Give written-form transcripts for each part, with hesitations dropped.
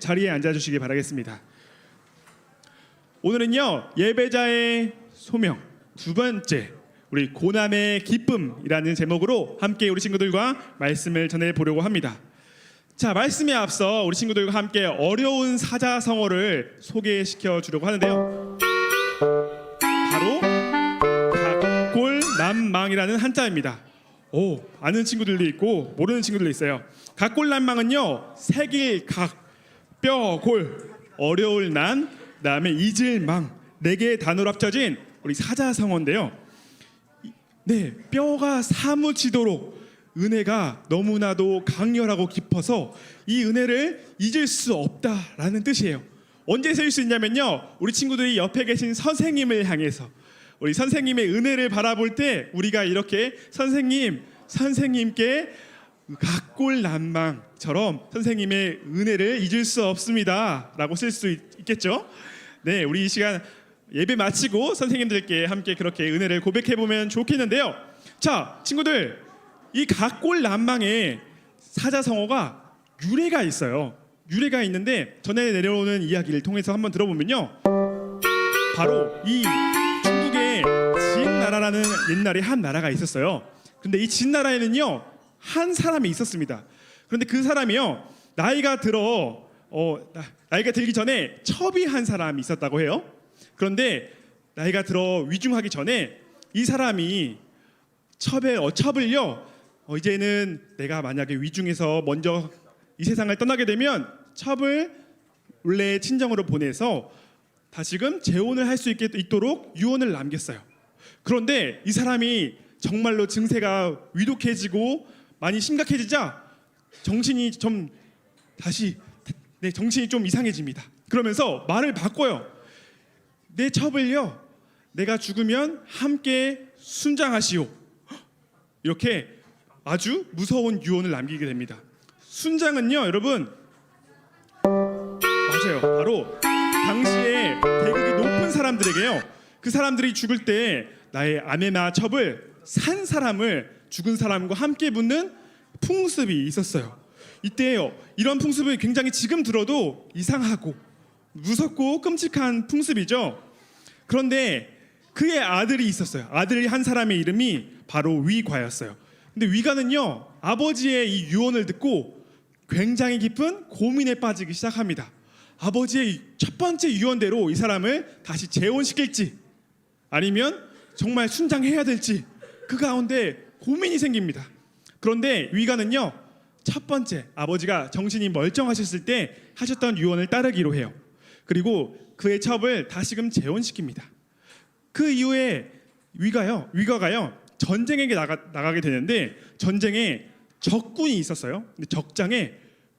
자리에 앉아주시기 바라겠습니다. 오늘은요, 예배자의 소명 두 번째, 우리 고난의 기쁨이라는 제목으로 함께 우리 친구들과 말씀을 전해보려고 합니다. 자, 말씀에 앞서 우리 친구들과 함께 어려운 사자성어를 소개시켜 주려고 하는데요, 바로 각골난망이라는 한자입니다. 아는 친구들도 있고 모르는 친구들도 있어요. 각골난망은요, 색일 각, 뼈, 골, 어려울 난, 그다음에 잊을 망, 네 개의 단어로 합쳐진 우리 사자성어인데요. 네, 뼈가 사무치도록 은혜가 너무나도 강렬하고 깊어서 이 은혜를 잊을 수 없다라는 뜻이에요. 언제 쓰일 수 있냐면요, 우리 친구들이 옆에 계신 선생님을 향해서 우리 선생님의 은혜를 바라볼 때 우리가 이렇게 선생님께 각골난망처럼 선생님의 은혜를 잊을 수 없습니다 라고 쓸 수 있겠죠. 네, 우리 이 시간 예배 마치고 선생님들께 함께 그렇게 은혜를 고백해보면 좋겠는데요. 자, 친구들, 이 각골난망의 사자성어가 유래가 있어요. 유래가 있는데 전해 내려오는 이야기를 통해서 한번 들어보면요, 바로 이 중국의 진나라라는 옛날에 한 나라가 있었어요. 근데 이 진나라에는요, 한 사람이 있었습니다. 그런데 그 사람이요, 나이가 들기 전에 첩이한 사람이 있었다고 해요. 그런데 나이가 들어 위중하기 전에 이 사람이 첩을요, 이제는 내가 만약에 위중해서 먼저 이 세상을 떠나게 되면 첩을 원래 친정으로 보내서 다시금 재혼을 할 수 있도록 유언을 남겼어요. 그런데 이 사람이 정말로 증세가 위독해지고 많이 심각해지자 정신이 좀 이상해집니다. 그러면서 말을 바꿔요. 내 첩을요, 내가 죽으면 함께 순장하시오. 이렇게 아주 무서운 유언을 남기게 됩니다. 순장은요, 여러분, 맞아요, 바로 당시에 대국이 높은 사람들에게요, 그 사람들이 죽을 때 나의 아내나 첩을 산 사람을 죽은 사람과 함께 묻는 풍습이 있었어요. 이때요, 이런 풍습이 굉장히 지금 들어도 이상하고 무섭고 끔찍한 풍습이죠. 그런데 그의 아들이 있었어요. 아들이 한 사람의 이름이 바로 위과였어요. 근데 위가는요, 아버지의 이 유언을 듣고 굉장히 깊은 고민에 빠지기 시작합니다. 아버지의 첫 번째 유언대로 이 사람을 다시 재혼시킬지 아니면 정말 순장해야 될지 그 가운데 고민이 생깁니다. 그런데 위가는요, 첫 번째 아버지가 정신이 멀쩡하셨을 때 하셨던 유언을 따르기로 해요. 그리고 그의 첩을 다시금 재혼시킵니다. 그 이후에 위가가요 전쟁에 나가게 되는데, 전쟁에 적군이 있었어요. 근데 적장에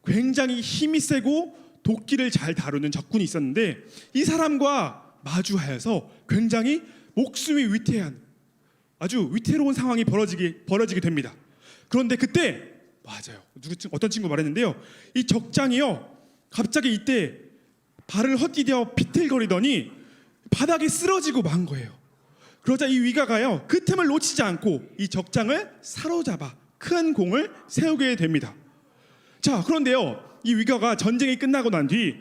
굉장히 힘이 세고 도끼를 잘 다루는 적군이 있었는데, 이 사람과 마주하여서 굉장히 목숨이 위태한, 아주 위태로운 상황이 벌어지게 됩니다. 그런데 그때, 맞아요, 어떤 친구 말했는데요, 이 적장이요, 갑자기 이때 발을 헛디뎌 비틀거리더니 바닥에 쓰러지고 만 거예요. 그러자 이 위가가요, 그 틈을 놓치지 않고 이 적장을 사로잡아 큰 공을 세우게 됩니다. 자, 그런데요, 이 위가가 전쟁이 끝나고 난 뒤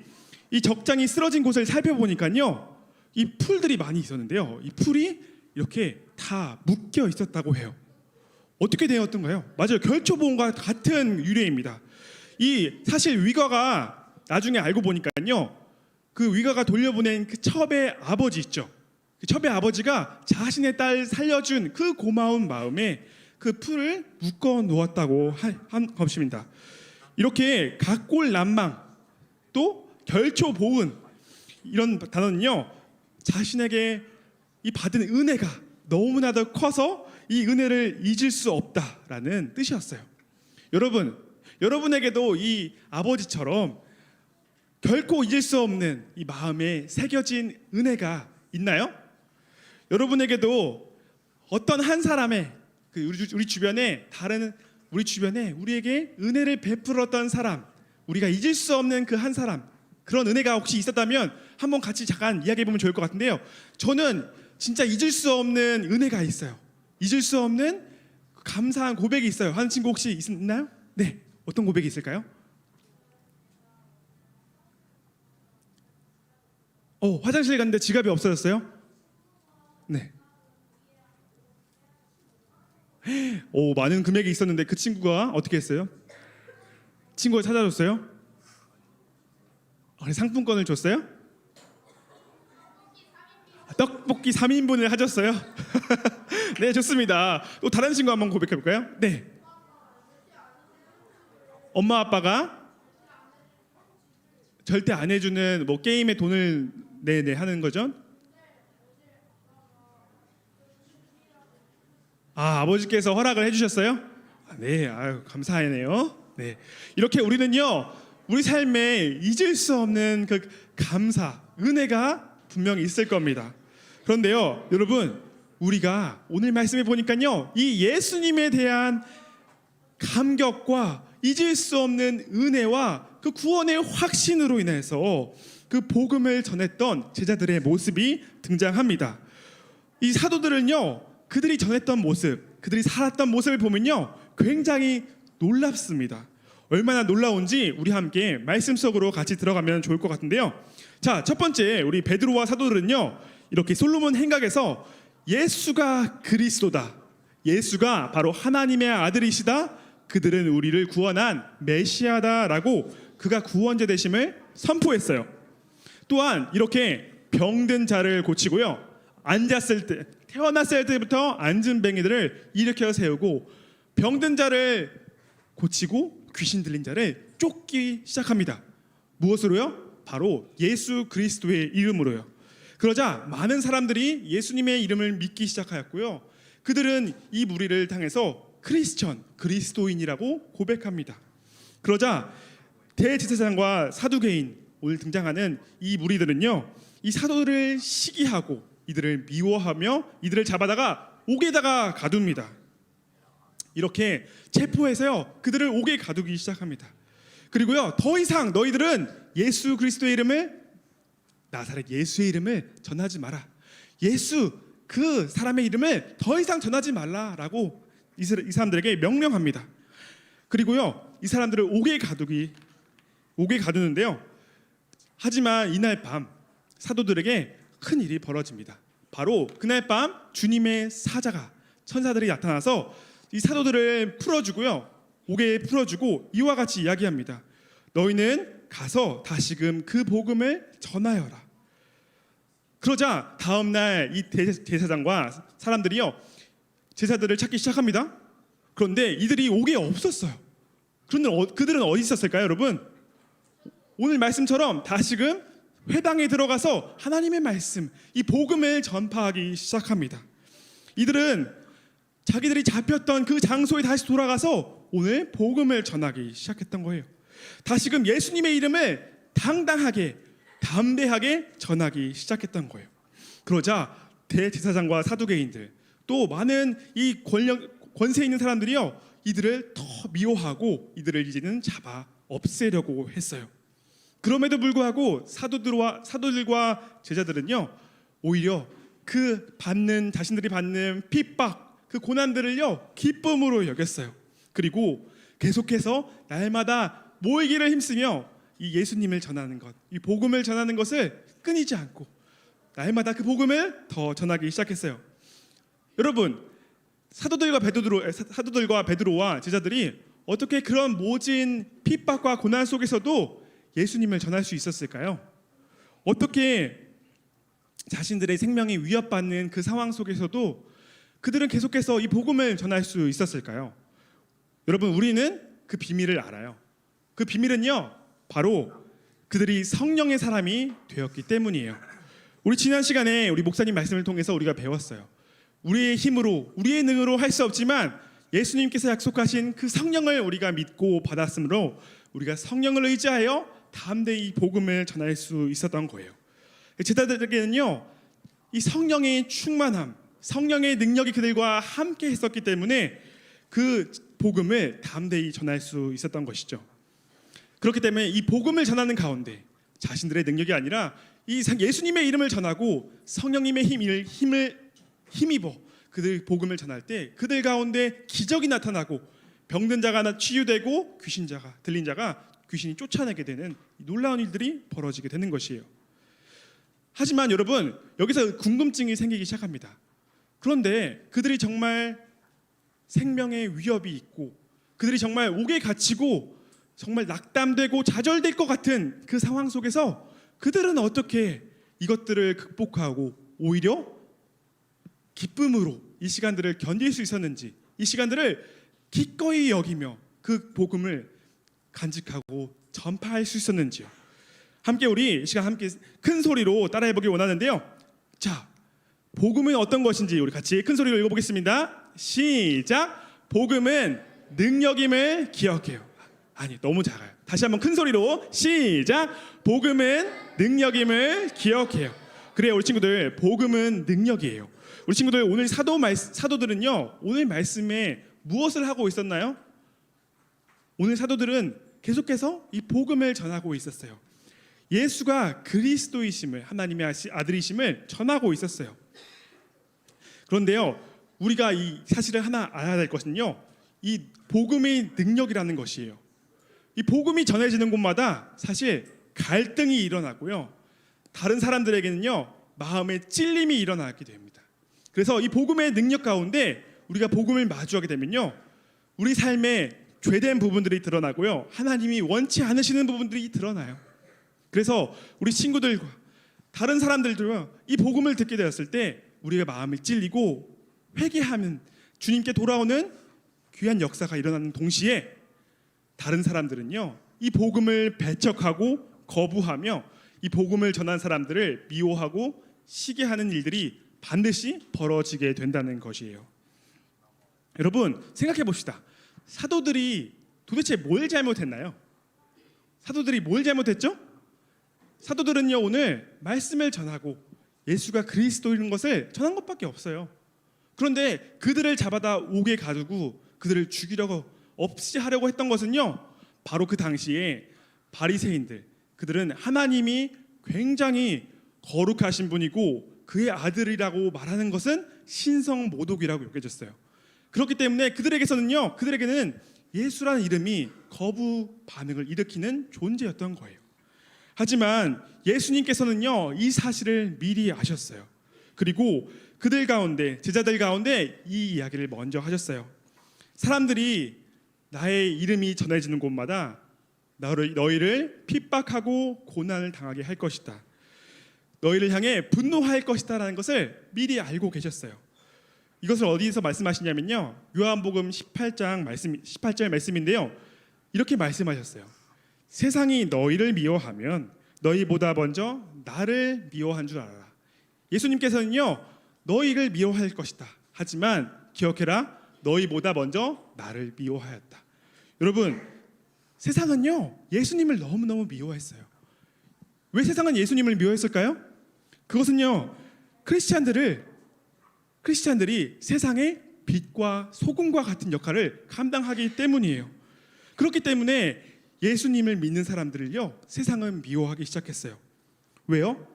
이 적장이 쓰러진 곳을 살펴보니까요, 이 풀들이 많이 있었는데요, 이 풀이 이렇게 다 묶여 있었다고 해요. 어떻게 되었던가요? 맞아요, 결초보험과 같은 유래입니다. 이 사실 위가가 나중에 알고 보니까요, 그 위가가 돌려보낸 그 첩의 아버지 있죠, 그 첩의 아버지가 자신의 딸 살려준 그 고마운 마음에 그 풀을 묶어 놓았다고 한 것입니다. 이렇게 각골난망, 또 결초보은, 이런 단어는요, 자신에게 이 받은 은혜가 너무나도 커서 이 은혜를 잊을 수 없다라는 뜻이었어요. 여러분에게도 이 아버지처럼 결코 잊을 수 없는 이 마음에 새겨진 은혜가 있나요? 여러분에게도 어떤 한 사람의 우리 주변에 우리에게 은혜를 베풀었던 사람, 우리가 잊을 수 없는 그 한 사람, 그런 은혜가 혹시 있었다면 한번 같이 잠깐 이야기해 보면 좋을 것 같은데요, 저는 진짜 잊을 수 없는 은혜가 있어요. 잊을 수 없는 감사한 고백이 있어요. 하는 친구 혹시 있나요? 네, 어떤 고백이 있을까요? 화장실 갔는데 지갑이 없어졌어요? 네. 많은 금액이 있었는데 그 친구가 어떻게 했어요? 친구가 찾아줬어요? 상품권을 줬어요? 떡볶이 3인분을 하셨어요? 네, 좋습니다. 또 다른 친구 한번 고백해 볼까요? 네. 엄마 아빠가 절대 안 해주는 뭐 게임에 돈을 하는 거죠? 아버지께서 허락을 해주셨어요? 네, 아유 감사하네요. 네, 이렇게 우리는요 우리 삶에 잊을 수 없는 그 감사, 은혜가 분명히 있을 겁니다. 그런데요, 여러분, 우리가 오늘 말씀해 보니까요, 이 예수님에 대한 감격과 잊을 수 없는 은혜와 그 구원의 확신으로 인해서 그 복음을 전했던 제자들의 모습이 등장합니다. 이 사도들은요, 그들이 전했던 모습, 그들이 살았던 모습을 보면요, 굉장히 놀랍습니다. 얼마나 놀라운지 우리 함께 말씀 속으로 같이 들어가면 좋을 것 같은데요. 자, 첫 번째 우리 베드로와 사도들은요, 이렇게 솔로몬 행각에서 예수가 그리스도다, 예수가 바로 하나님의 아들이시다, 그들은 우리를 구원한 메시아다라고 그가 구원자 되심을 선포했어요. 또한 이렇게 병든 자를 고치고요, 앉았을 때, 태어났을 때부터 앉은 뱅이들을 일으켜 세우고 병든 자를 고치고 귀신 들린 자를 쫓기 시작합니다. 무엇으로요? 바로 예수 그리스도의 이름으로요. 그러자 많은 사람들이 예수님의 이름을 믿기 시작하였고요, 그들은 이 무리를 당해서 크리스천, 그리스도인이라고 고백합니다. 그러자 대제사장과 사두개인, 오늘 등장하는 이 무리들은요, 이 사도들을 시기하고 이들을 미워하며 이들을 잡아다가 옥에다가 가둡니다. 이렇게 체포해서요, 그들을 옥에 가두기 시작합니다. 그리고요, 더 이상 너희들은 예수 그리스도의 이름을, 나사렛 예수의 이름을 전하지 마라, 예수 그 사람의 이름을 더 이상 전하지 말라라고 이 사람들에게 명령합니다. 그리고요, 이 사람들을 옥에 가두는데요, 하지만 이날 밤 사도들에게 큰 일이 벌어집니다. 바로 그날 밤 주님의 사자가, 천사들이 나타나서 이 사도들을 풀어주고요, 옥에 풀어주고 이와 같이 이야기합니다. 너희는 가서 다시금 그 복음을 전하여라. 그러자 다음날 이 대제사장과 사람들이요, 제사들을 찾기 시작합니다. 그런데 이들이 옥에 없었어요. 그런데 그들은 어디 있었을까요, 여러분? 오늘 말씀처럼 다시금 회당에 들어가서 하나님의 말씀, 이 복음을 전파하기 시작합니다. 이들은 자기들이 잡혔던 그 장소에 다시 돌아가서 오늘 복음을 전하기 시작했던 거예요. 다시금 예수님의 이름을 당당하게, 담대하게 전하기 시작했던 거예요. 그러자 대제사장과 사두개인들, 또 많은 이 권세 있는 사람들이요, 이들을 더 미워하고 이들을 이제는 잡아 없애려고 했어요. 그럼에도 불구하고 사도들과 제자들은요, 오히려 그 자신들이 받는 핍박, 그 고난들을요, 기쁨으로 여겼어요. 그리고 계속해서 날마다 모이기를 힘쓰며 이 예수님을 전하는 것, 이 복음을 전하는 것을 끊이지 않고 날마다 그 복음을 더 전하기 시작했어요. 여러분, 사도들과 베드로와 제자들이 어떻게 그런 모진 핍박과 고난 속에서도 예수님을 전할 수 있었을까요? 어떻게 자신들의 생명이 위협받는 그 상황 속에서도 그들은 계속해서 이 복음을 전할 수 있었을까요? 여러분, 우리는 그 비밀을 알아요. 그 비밀은요, 바로 그들이 성령의 사람이 되었기 때문이에요. 우리 지난 시간에 우리 목사님 말씀을 통해서 우리가 배웠어요. 우리의 힘으로, 우리의 능으로 할 수 없지만 예수님께서 약속하신 그 성령을 우리가 믿고 받았으므로 우리가 성령을 의지하여 담대히 복음을 전할 수 있었던 거예요. 제자들에게는요, 이 성령의 충만함, 성령의 능력이 그들과 함께 했었기 때문에 그 복음을 담대히 전할 수 있었던 것이죠. 그렇기 때문에 이 복음을 전하는 가운데 자신들의 능력이 아니라 이 예수님의 이름을 전하고 성령님의 힘을 힘입어 그들 복음을 전할 때 그들 가운데 기적이 나타나고 병든 자가 치유되고 들린 자가 귀신이 쫓아내게 되는 놀라운 일들이 벌어지게 되는 것이에요. 하지만 여러분, 여기서 궁금증이 생기기 시작합니다. 그런데 그들이 정말 생명의 위협이 있고 그들이 정말 옥에 갇히고 정말 낙담되고 좌절될 것 같은 그 상황 속에서 그들은 어떻게 이것들을 극복하고 오히려 기쁨으로 이 시간들을 견딜 수 있었는지, 이 시간들을 기꺼이 여기며 그 복음을 간직하고 전파할 수 있었는지요. 함께 우리 이 시간 함께 큰 소리로 따라해 보길 원하는데요. 자, 복음은 어떤 것인지 우리 같이 큰 소리로 읽어보겠습니다. 시작. 복음은 능력임을 기억해요. 아니, 너무 작아요. 다시 한번 큰 소리로 시작. 복음은 능력임을 기억해요. 그래요, 우리 친구들, 복음은 능력이에요. 우리 친구들, 오늘 사도들은요, 오늘 말씀에 무엇을 하고 있었나요? 오늘 사도들은 계속해서 이 복음을 전하고 있었어요. 예수가 그리스도이심을, 하나님의 아들이심을 전하고 있었어요. 그런데요, 우리가 이 사실을 하나 알아야 될 것은요, 이 복음의 능력이라는 것이에요. 이 복음이 전해지는 곳마다 사실 갈등이 일어나고요, 다른 사람들에게는요 마음의 찔림이 일어나게 됩니다. 그래서 이 복음의 능력 가운데 우리가 복음을 마주하게 되면요, 우리 삶에 죄된 부분들이 드러나고요, 하나님이 원치 않으시는 부분들이 드러나요. 그래서 우리 친구들과 다른 사람들과 이 복음을 듣게 되었을 때 우리가 마음이 찔리고 회개하면 주님께 돌아오는 귀한 역사가 일어나는 동시에 다른 사람들은요, 이 복음을 배척하고 거부하며 이 복음을 전한 사람들을 미워하고 시기하는 일들이 반드시 벌어지게 된다는 것이에요. 여러분, 생각해 봅시다. 사도들이 도대체 뭘 잘못했나요? 사도들이 뭘 잘못했죠? 사도들은요, 오늘 말씀을 전하고 예수가 그리스도인 것을 전한 것밖에 없어요. 그런데 그들을 잡아다 옥에 가두고 그들을 죽이려고 없이하려고 했던 것은요, 바로 그 당시에 바리새인들, 그들은 하나님이 굉장히 거룩하신 분이고 그의 아들이라고 말하는 것은 신성모독이라고 여겨졌어요. 그렇기 때문에 그들에게는 예수라는 이름이 거부 반응을 일으키는 존재였던 거예요. 하지만 예수님께서는요, 이 사실을 미리 아셨어요. 그리고 그들 가운데, 제자들 가운데 이 이야기를 먼저 하셨어요. 사람들이 나의 이름이 전해지는 곳마다 너희를 핍박하고 고난을 당하게 할 것이다, 너희를 향해 분노할 것이다 라는 것을 미리 알고 계셨어요. 이것을 어디서 말씀하시냐면요, 요한복음 18절 말씀인데요, 이렇게 말씀하셨어요. 세상이 너희를 미워하면 너희보다 먼저 나를 미워한 줄 알아라. 예수님께서는요, 너희를 미워할 것이다, 하지만 기억해라, 너희보다 먼저 나를 미워하였다. 여러분, 세상은요, 예수님을 너무너무 미워했어요. 왜 세상은 예수님을 미워했을까요? 그것은요, 크리스찬들이 세상의 빛과 소금과 같은 역할을 감당하기 때문이에요. 그렇기 때문에 예수님을 믿는 사람들을요, 세상은 미워하기 시작했어요. 왜요?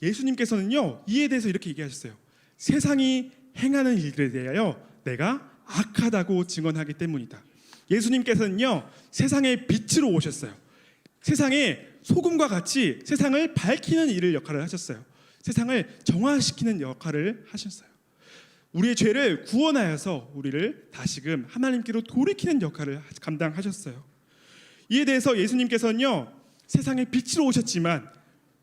예수님께서는요, 이에 대해서 이렇게 얘기하셨어요. 세상이 행하는 일들에 대하여 내가 악하다고 증언하기 때문이다. 예수님께서는요, 세상의 빛으로 오셨어요. 세상의 소금과 같이 세상을 밝히는 일을 역할을 하셨어요. 세상을 정화시키는 역할을 하셨어요. 우리의 죄를 구원하여서 우리를 다시금 하나님께로 돌이키는 역할을 감당하셨어요. 이에 대해서 예수님께서는요, 세상의 빛으로 오셨지만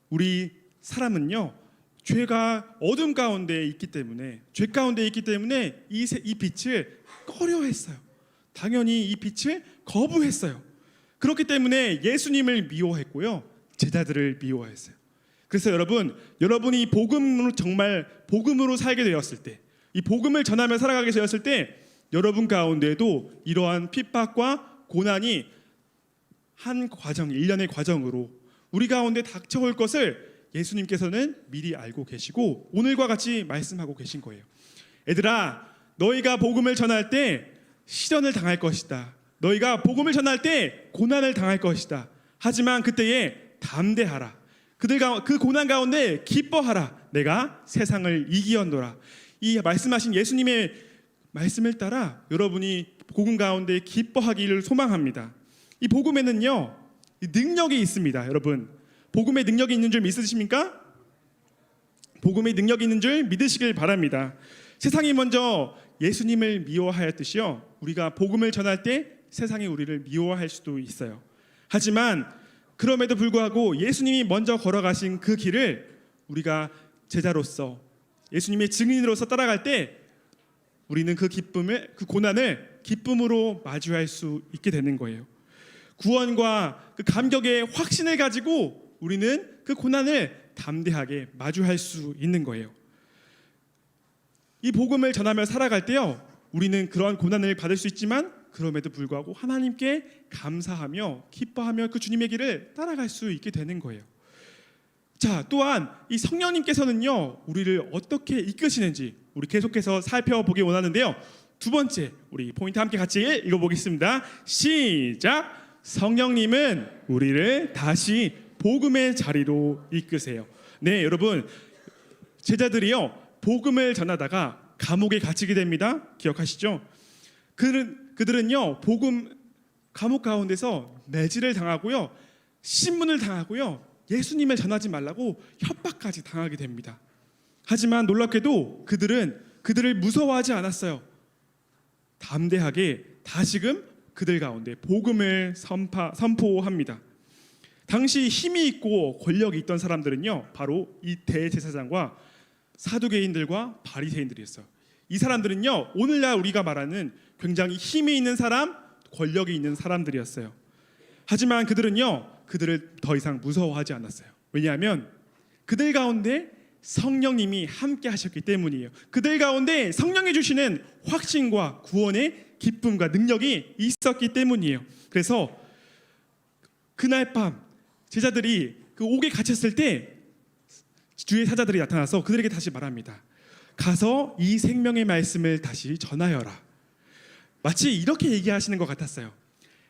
우리 사람은요, 죄가 어둠 가운데 있기 때문에, 죄 가운데 있기 때문에 이 빛을 꺼려했어요. 당연히 이 빛을 거부했어요. 그렇기 때문에 예수님을 미워했고요, 제자들을 미워했어요. 그래서 여러분이 복음으로 정말 복음으로 살게 되었을 때, 이 복음을 전하며 살아가게 되었을 때, 여러분 가운데에도 이러한 핍박과 고난이 한 과정, 일련의 과정으로 우리 가운데 닥쳐올 것을 예수님께서는 미리 알고 계시고 오늘과 같이 말씀하고 계신 거예요. 얘들아, 너희가 복음을 전할 때 시련을 당할 것이다. 너희가 복음을 전할 때 고난을 당할 것이다. 하지만 그때에 담대하라. 그 고난 가운데 기뻐하라. 내가 세상을 이기었노라. 이 말씀하신 예수님의 말씀을 따라 여러분이 복음 가운데 기뻐하기를 소망합니다. 이 복음에는요, 능력이 있습니다. 여러분, 복음에 능력이 있는 줄 믿으십니까? 복음의 능력이 있는 줄 믿으시길 바랍니다. 세상이 먼저 예수님을 미워하였듯이요, 우리가 복음을 전할 때 세상이 우리를 미워할 수도 있어요. 하지만 그럼에도 불구하고 예수님이 먼저 걸어가신 그 길을 우리가 제자로서, 예수님의 증인으로서 따라갈 때 우리는 그 기쁨을, 그 고난을 기쁨으로 마주할 수 있게 되는 거예요. 구원과 그 감격의 확신을 가지고 우리는 그 고난을 담대하게 마주할 수 있는 거예요. 이 복음을 전하며 살아갈 때요, 우리는 그러한 고난을 받을 수 있지만 그럼에도 불구하고 하나님께 감사하며 기뻐하며 그 주님의 길을 따라갈 수 있게 되는 거예요. 자, 또한 이 성령님께서는요, 우리를 어떻게 이끄시는지 우리 계속해서 살펴보기 원하는데요. 두 번째, 우리 포인트 함께 같이 읽어보겠습니다. 시작! 성령님은 우리를 다시 복음의 자리로 이끄세요. 네, 여러분, 제자들이요, 복음을 전하다가 감옥에 갇히게 됩니다. 기억하시죠? 그들은요, 감옥 가운데서 매질을 당하고요, 신문을 당하고요, 예수님을 전하지 말라고 협박까지 당하게 됩니다. 하지만 놀랍게도 그들을 무서워하지 않았어요. 담대하게 다시금 그들 가운데 복음을 선포합니다. 당시 힘이 있고 권력이 있던 사람들은요, 바로 이 대제사장과 사두개인들과 바리새인들이었어요. 이 사람들은요, 오늘날 우리가 말하는 굉장히 힘이 있는 사람, 권력이 있는 사람들이었어요. 하지만 그들을 더 이상 무서워하지 않았어요. 왜냐하면 그들 가운데 성령님이 함께 하셨기 때문이에요. 그들 가운데 성령이 주시는 확신과 구원의 기쁨과 능력이 있었기 때문이에요. 그래서 그날 밤 제자들이 그 옥에 갇혔을 때 주의 사자들이 나타나서 그들에게 다시 말합니다. 가서 이 생명의 말씀을 다시 전하여라. 마치 이렇게 얘기하시는 것 같았어요.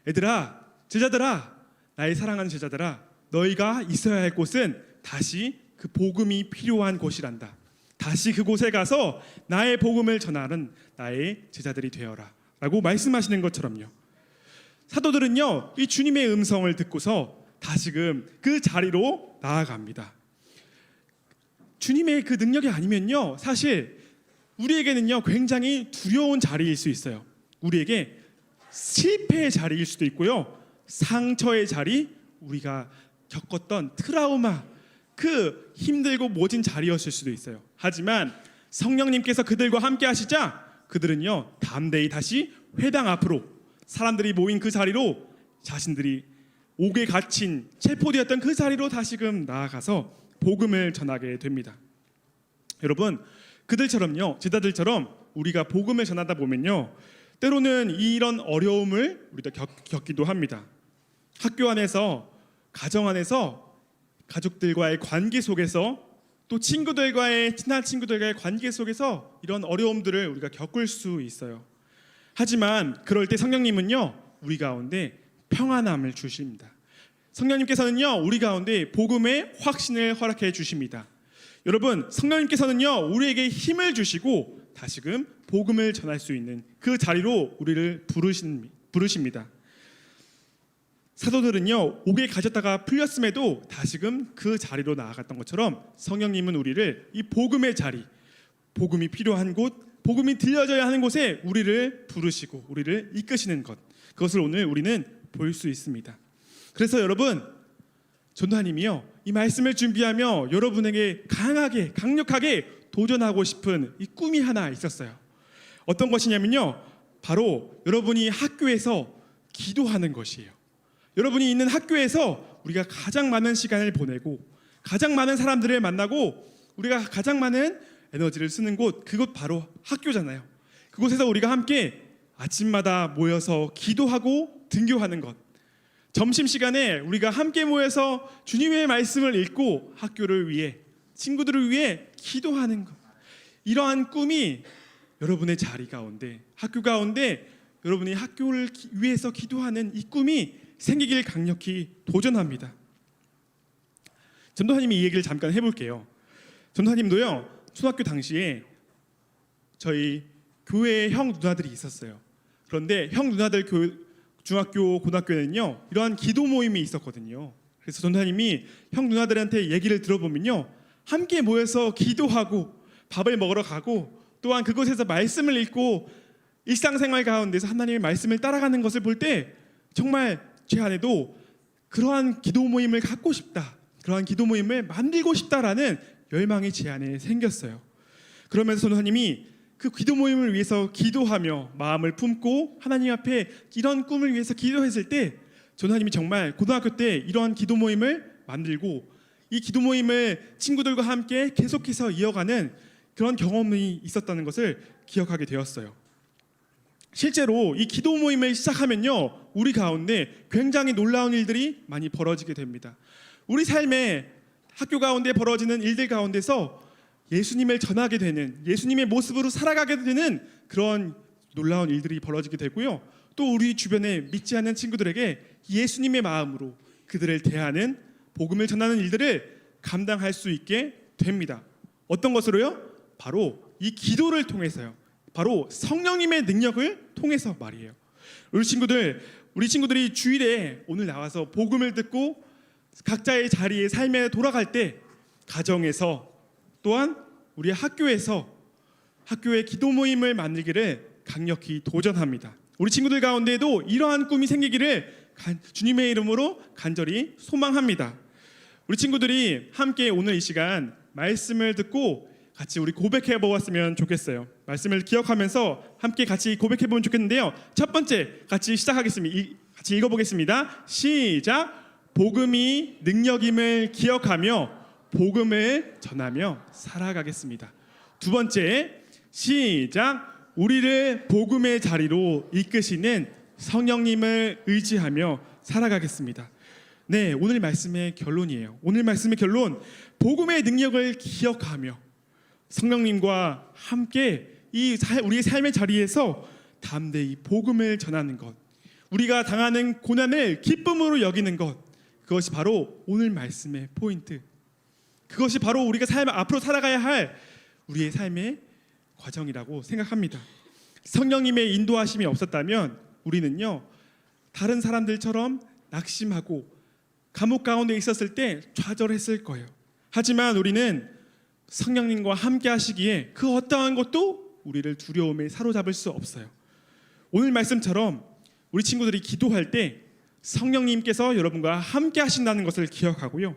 얘들아, 제자들아, 나의 사랑하는 제자들아, 너희가 있어야 할 곳은 다시 그 복음이 필요한 곳이란다. 다시 그곳에 가서 나의 복음을 전하는 나의 제자들이 되어라 라고 말씀하시는 것처럼요. 사도들은요, 이 주님의 음성을 듣고서 다시금 그 자리로 나아갑니다. 주님의 그 능력이 아니면요, 사실 우리에게는요, 굉장히 두려운 자리일 수 있어요. 우리에게 실패의 자리일 수도 있고요, 상처의 자리, 우리가 겪었던 트라우마, 그 힘들고 모진 자리였을 수도 있어요. 하지만 성령님께서 그들과 함께 하시자 그들은요, 담대히 다시 회당 앞으로, 사람들이 모인 그 자리로, 자신들이 옥에 갇힌 체포되었던 그 자리로 다시금 나아가서 복음을 전하게 됩니다. 여러분, 그들처럼요, 제자들처럼 우리가 복음을 전하다 보면요, 때로는 이런 어려움을 우리가 겪기도 합니다. 학교 안에서, 가정 안에서, 가족들과의 관계 속에서, 또 친한 친구들과의 관계 속에서 이런 어려움들을 우리가 겪을 수 있어요. 하지만 그럴 때 성령님은요, 우리 가운데 평안함을 주십니다. 성령님께서는요, 우리 가운데 복음의 확신을 허락해 주십니다. 여러분, 성령님께서는요, 우리에게 힘을 주시고 다시금 복음을 전할 수 있는 그 자리로 우리를 부르십니다. 사도들은요, 옥에 갇혔다가 풀렸음에도 다시금 그 자리로 나아갔던 것처럼 성령님은 우리를 이 복음의 자리, 복음이 필요한 곳, 복음이 들려져야 하는 곳에 우리를 부르시고 우리를 이끄시는 것, 그것을 오늘 우리는 볼 수 있습니다. 그래서 여러분, 전도사님이요, 이 말씀을 준비하며 여러분에게 강력하게 도전하고 싶은 이 꿈이 하나 있었어요. 어떤 것이냐면요, 바로 여러분이 학교에서 기도하는 것이에요. 여러분이 있는 학교에서 우리가 가장 많은 시간을 보내고 가장 많은 사람들을 만나고 우리가 가장 많은 에너지를 쓰는 곳, 그곳 바로 학교잖아요. 그곳에서 우리가 함께 아침마다 모여서 기도하고 등교하는 것, 점심시간에 우리가 함께 모여서 주님의 말씀을 읽고 학교를 위해, 친구들을 위해 기도하는 것, 이러한 꿈이 여러분의 자리 가운데, 학교 가운데 여러분이 학교를 위해서 기도하는 이 꿈이 생기길 강력히 도전합니다. 전도사님이 이 얘기를 잠깐 해볼게요. 전도사님도요, 초등학교 당시에 저희 교회에 형 누나들이 있었어요. 그런데 형 누나들 중학교 고등학교에는요, 이러한 기도 모임이 있었거든요. 그래서 전도사님이 형 누나들한테 얘기를 들어보면요, 함께 모여서 기도하고 밥을 먹으러 가고 또한 그곳에서 말씀을 읽고 일상생활 가운데서 하나님의 말씀을 따라가는 것을 볼 때 정말 제 안에도 그러한 기도 모임을 갖고 싶다, 그러한 기도 모임을 만들고 싶다라는 열망이 제 안에 생겼어요. 그러면서 전도사님이 그 기도 모임을 위해서 기도하며 마음을 품고 하나님 앞에 이런 꿈을 위해서 기도했을 때 전도사님이 정말 고등학교 때 이러한 기도 모임을 만들고 이 기도 모임을 친구들과 함께 계속해서 이어가는 그런 경험이 있었다는 것을 기억하게 되었어요. 실제로 이 기도 모임을 시작하면요, 우리 가운데 굉장히 놀라운 일들이 많이 벌어지게 됩니다. 우리 삶에 학교 가운데 벌어지는 일들 가운데서 예수님을 전하게 되는, 예수님의 모습으로 살아가게 되는 그런 놀라운 일들이 벌어지게 되고요, 또 우리 주변에 믿지 않는 친구들에게 예수님의 마음으로 그들을 대하는, 복음을 전하는 일들을 감당할 수 있게 됩니다. 어떤 것으로요? 바로 이 기도를 통해서요. 바로 성령님의 능력을 통해서 말이에요. 우리 친구들이 주일에 오늘 나와서 복음을 듣고 각자의 자리에 삶에 돌아갈 때 가정에서 또한 우리 학교에서 학교의 기도 모임을 만들기를 강력히 도전합니다. 우리 친구들 가운데에도 이러한 꿈이 생기기를 주님의 이름으로 간절히 소망합니다. 우리 친구들이 함께 오늘 이 시간 말씀을 듣고 같이 우리 고백해 보았으면 좋겠어요. 말씀을 기억하면서 함께 같이 고백해 보면 좋겠는데요. 첫 번째 같이 시작하겠습니다. 같이 읽어보겠습니다. 시작. 복음이 능력임을 기억하며 복음을 전하며 살아가겠습니다. 두 번째 시작. 우리를 복음의 자리로 이끄시는 성령님을 의지하며 살아가겠습니다. 네, 오늘 말씀의 결론이에요. 오늘 말씀의 결론, 복음의 능력을 기억하며 성령님과 함께 우리의 삶의 자리에서 담대히 복음을 전하는 것, 우리가 당하는 고난을 기쁨으로 여기는 것, 그것이 바로 오늘 말씀의 포인트, 그것이 바로 우리가 앞으로 살아가야 할 우리의 삶의 과정이라고 생각합니다. 성령님의 인도하심이 없었다면 우리는요, 다른 사람들처럼 낙심하고 감옥 가운데 있었을 때 좌절했을 거예요. 하지만 우리는 성령님과 함께 하시기에 그 어떠한 것도 우리를 두려움에 사로잡을 수 없어요. 오늘 말씀처럼 우리 친구들이 기도할 때 성령님께서 여러분과 함께 하신다는 것을 기억하고요,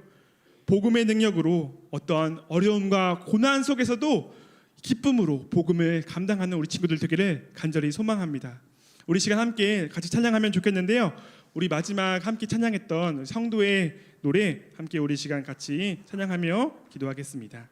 복음의 능력으로 어떠한 어려움과 고난 속에서도 기쁨으로 복음을 감당하는 우리 친구들 되기를 간절히 소망합니다. 우리 시간 함께 같이 찬양하면 좋겠는데요, 우리 마지막 함께 찬양했던 성도의 노래 함께 우리 시간 같이 찬양하며 기도하겠습니다.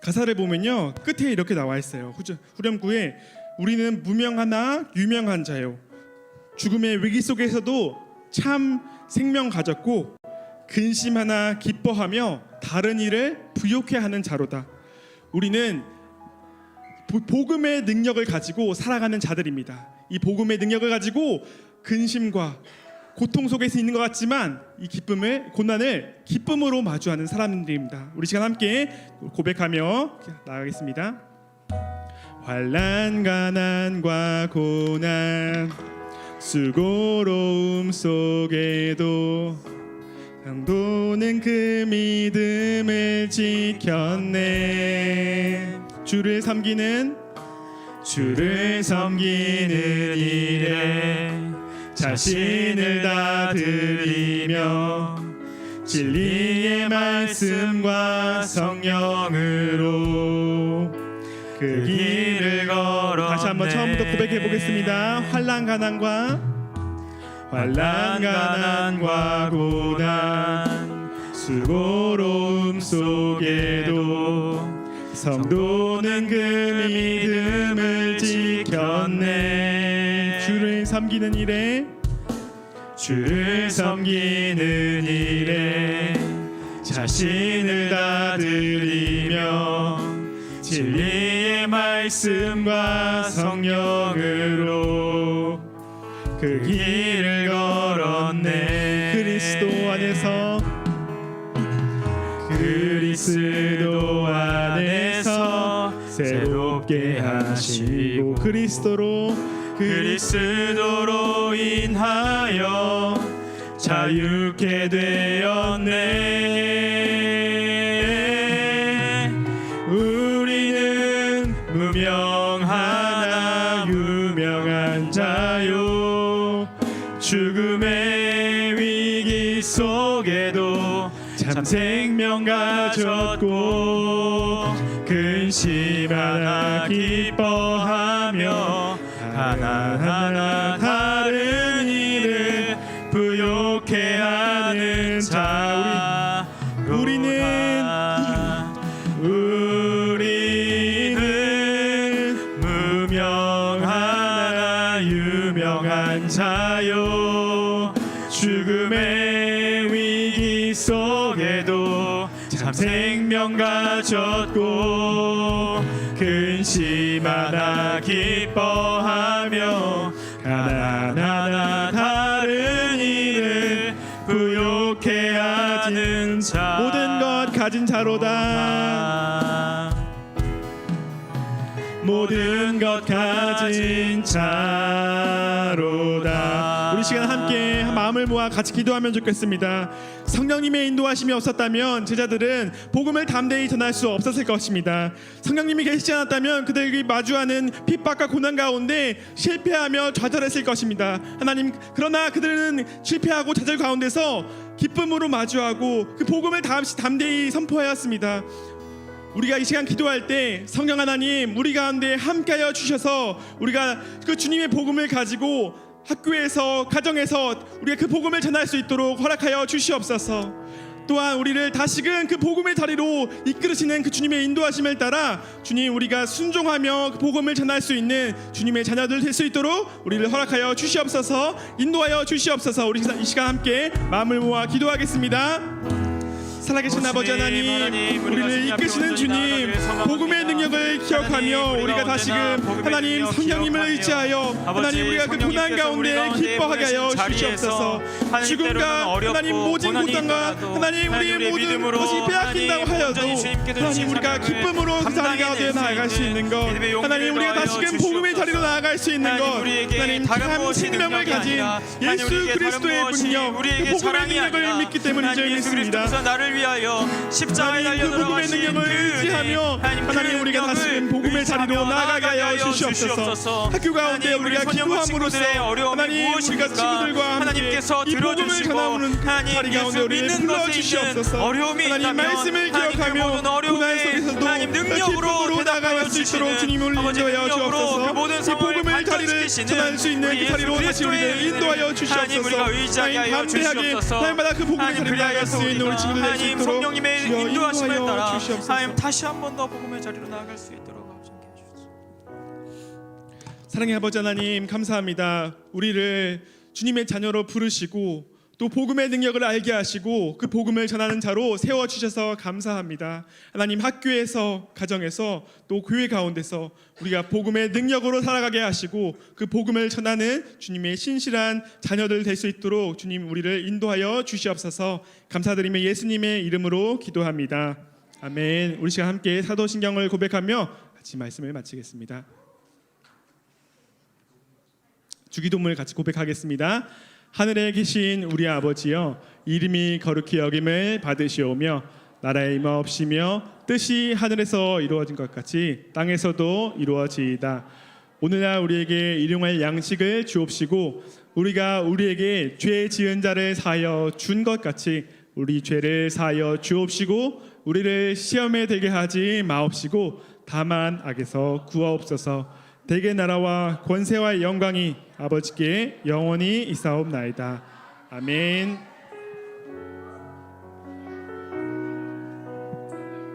가사를 보면요, 끝에 이렇게 나와 있어요. 후렴구에 우리는 무명하나 유명한 자요, 죽음의 위기 속에서도 참 생명 가졌고 근심하나 기뻐하며 다른 일을 부욕해 하는 자로다. 우리는 복음의 능력을 가지고 살아가는 자들입니다. 이 복음의 능력을 가지고 근심과 고통 속에서 있는 것 같지만 이 고난을 기쁨으로 마주하는 사람들입니다. 우리 시간 함께 고백하며 나가겠습니다. 환난 가난과 고난 수고로움 속에도 강도는 그 믿음을 지켰네. 주를 섬기는 일에 자신을 다 드리며 진리의 말씀과 성령으로 그 길을 걸었네. 다시 한번 처음부터 고백해 보겠습니다. 환난 가난과 고난 수고로움 속에도 성도는 그 믿음을 지켰네. 주를 섬기는 일에 자신을 다 드리며 진리의 말씀과 성령으로 그 길을 걸었네. 그리스도 안에서 새롭게 하시고 그리스도로 그리스도로 인하여 자유케 되었네. 우리는 무명하나 유명한 자요, 죽음의 위기 속에도 참 생명 가졌고 근심하나 기뻐하며 하나하나 다른 일을 부욕해 하는 자. 우리는 무명하나 유명한 자요, 죽음의 위기 속에도 참 생명 가졌고 근심하나 기뻐하며 하나하나 다른 일을 부욕해 하는 자. 모든 것 가진 자로다. 모든 것 가진 자로다. 우리 시간 함께 마음을 모아 같이 기도하면 좋겠습니다. 성령님의 인도하심이 없었다면 제자들은 복음을 담대히 전할 수 없었을 것입니다. 성령님이 계시지 않았다면 그들이 마주하는 핍박과 고난 가운데 실패하며 좌절했을 것입니다. 하나님, 그러나 그들은 실패하고 좌절 가운데서 기쁨으로 마주하고 그 복음을 담대히 선포하였습니다. 우리가 이 시간 기도할 때 성령 하나님 우리 가운데 함께하여 주셔서 우리가 그 주님의 복음을 가지고 학교에서 가정에서 우리가 그 복음을 전할 수 있도록 허락하여 주시옵소서. 또한 우리를 다시금 그 복음의 자리로 이끌으시는 그 주님의 인도하심을 따라 주님, 우리가 순종하며 그 복음을 전할 수 있는 주님의 자녀들 될 수 있도록 우리를 허락하여 주시옵소서. 인도하여 주시옵소서. 우리 이 시간 함께 마음을 모아 기도하겠습니다. 살아계신 아버지 하나님, 우리를 이끄시는 주님, 복음의 능력을 기억하며 우리가 다시금 하나님 성령님을 의지하여 하나님 우리가 그 고난 가운데 기뻐하게 하여 주시옵소서. 죽음과 하나님 모진 고난과 하나님 우리의 모든 것이 빼앗긴다고 하여도 하나님 우리가 기쁨으로 그 자리 가운데 나아갈 수 있는 것, 하나님 우리가 다시금 복음의 자리로 나아갈 수 있는 것, 하나님 참 생명을 가진 예수 그리스도의 능력, 그 복음의 능력을 믿기 때문이죠. 믿습니다. 위하여 십자가에 달려 복음의 능력을 의지하며 하나님 우리가 다시금 복음의 자리로 나아가게 하여 주시옵소서. 학교 가운데 우리가 기도함으로써 하나님 우리가 친구들과 함께 이 복음을 전하는 자리 가운데 우리를 불러주시옵소서. 하나님 말씀을 기억하며 고난 속에서도 기쁨으로 나아갈 수 있도록 주님을 인도하여 주옵소서. 이 복음의 자리를 전할 수 있는 그 자리로 다시 우리를 인도하여 주시옵소서. 하나님 담대하게 날마다 그 복음의 자리로 나아갈 수 있는 우리 친구들 성령님의 인도하심을 따라 주시옵소서. 다시 한 번 더 복음의 자리로 나아갈 수 있도록 함께 해주시옵소서. 사랑의 아버지 하나님, 감사합니다. 우리를 주님의 자녀로 부르시고 또 복음의 능력을 알게 하시고 그 복음을 전하는 자로 세워주셔서 감사합니다. 하나님, 학교에서 가정에서 또 교회 가운데서 우리가 복음의 능력으로 살아가게 하시고 그 복음을 전하는 주님의 신실한 자녀들 될 수 있도록 주님 우리를 인도하여 주시옵소서. 감사드리며 예수님의 이름으로 기도합니다. 아멘. 우리 시간 함께 사도신경을 고백하며 같이 말씀을 마치겠습니다. 주기도문을 같이 고백하겠습니다. 하늘에 계신 우리 아버지여, 이름이 거룩히 여김을 받으시오며 나라의 임하옵시며 뜻이 하늘에서 이루어진 것 같이 땅에서도 이루어지이다. 오늘날 우리에게 일용할 양식을 주옵시고 우리가 우리에게 죄 지은 자를 사하여 준 것 같이 우리 죄를 사하여 주옵시고 우리를 시험에 들게 하지 마옵시고 다만 악에서 구하옵소서. 대개 나라와 권세와 영광이 아버지께 영원히 있사옵나이다. 아멘.